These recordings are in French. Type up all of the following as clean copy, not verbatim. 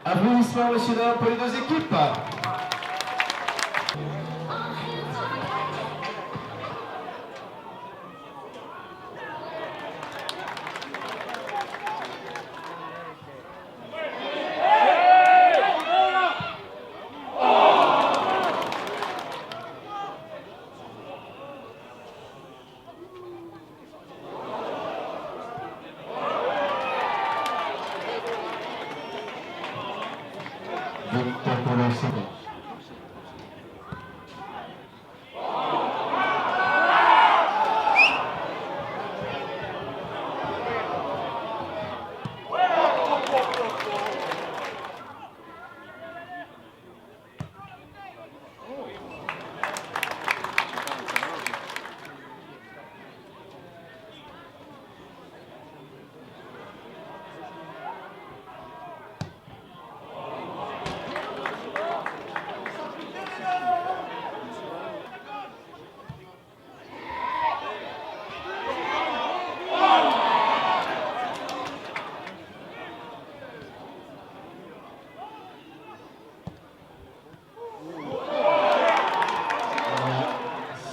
Applaudissements, messieurs, dames, pour les deux équipes. Victor pour le CD.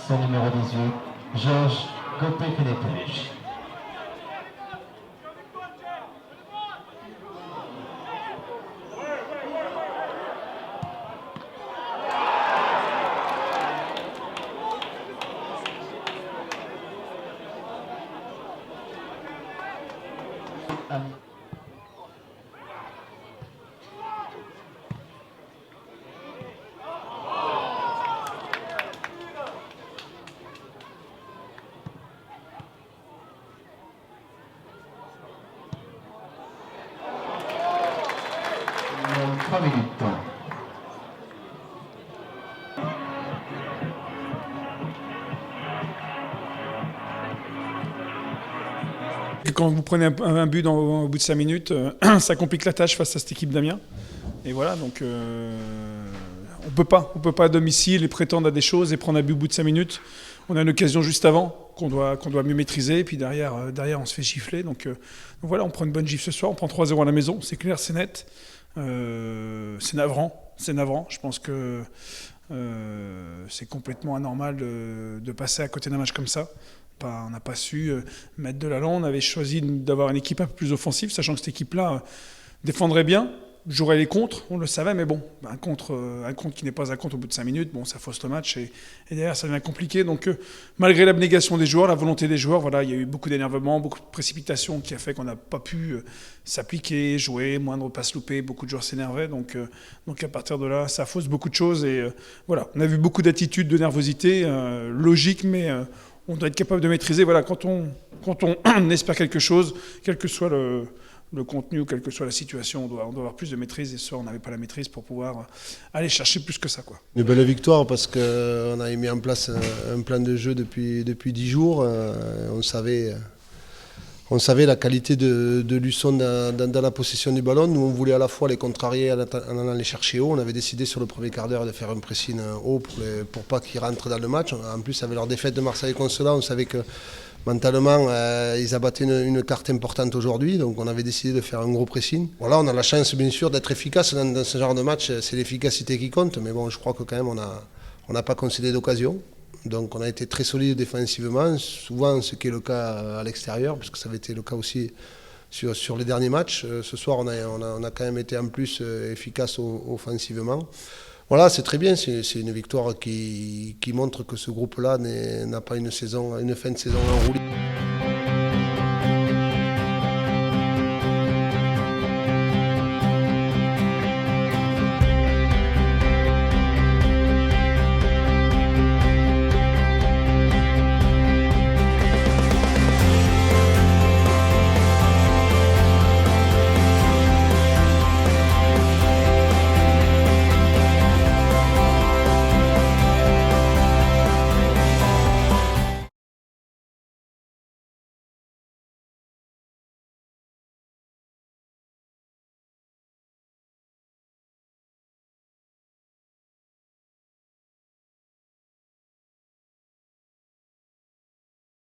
Son numéro 18, Georges Gopé-Kénépouche. Trois minutes. Quand vous prenez un but au bout de 5 minutes, ça complique la tâche face à cette équipe d'Amiens. Et voilà, donc on peut pas à domicile et prétendre à des choses et prendre un but au bout de 5 minutes. On a une occasion juste avant qu'on doit mieux maîtriser, et puis derrière on se fait gifler. Donc voilà, on prend une bonne gifle ce soir, on prend 3-0 à la maison, c'est clair, c'est net. C'est navrant. Je pense que c'est complètement anormal de passer à côté d'un match comme ça. On n'a pas su mettre de l'allant. On avait choisi d'avoir une équipe un peu plus offensive, sachant que cette équipe-là défendrait bien, jouerait les contres, on le savait, mais bon, un contre qui n'est pas un contre au bout de 5 minutes, bon, ça fausse le match et derrière ça devient compliqué. Donc malgré l'abnégation des joueurs, la volonté des joueurs, voilà, il y a eu beaucoup d'énervement, beaucoup de précipitation qui a fait qu'on n'a pas pu s'appliquer, jouer, moindre passe loupée, beaucoup de joueurs s'énervaient. Donc à partir de là, ça fausse beaucoup de choses et voilà, on a vu beaucoup d'attitudes, de nervosité, logique, mais on doit être capable de maîtriser. Voilà, quand on espère quelque chose, quel que soit le contenu ou quelle que soit la situation, on doit avoir plus de maîtrise. Et ce soir, on n'avait pas la maîtrise pour pouvoir aller chercher plus que ça, quoi. Une belle victoire parce qu'on avait mis en place un plan de jeu depuis 10 jours. On savait la qualité de Luçon dans la possession du ballon. Nous, on voulait à la fois les contrarier en allant les chercher haut. On avait décidé sur le premier quart d'heure de faire un pressing haut pour pas qu'ils rentrent dans le match. En plus, avec leur défaite de Marseille contre cela, on savait que mentalement, ils abattaient une carte importante aujourd'hui. Donc, on avait décidé de faire un gros pressing. Voilà, on a la chance, bien sûr, d'être efficace dans ce genre de match. C'est l'efficacité qui compte. Mais bon, je crois que quand même, on n'a pas concédé d'occasion. Donc on a été très solide défensivement, souvent ce qui est le cas à l'extérieur, parce que ça avait été le cas aussi sur les derniers matchs. Ce soir on a quand même été en plus efficace offensivement. Voilà, c'est très bien, c'est une victoire qui montre que ce groupe-là n'a pas une fin de saison enroulée.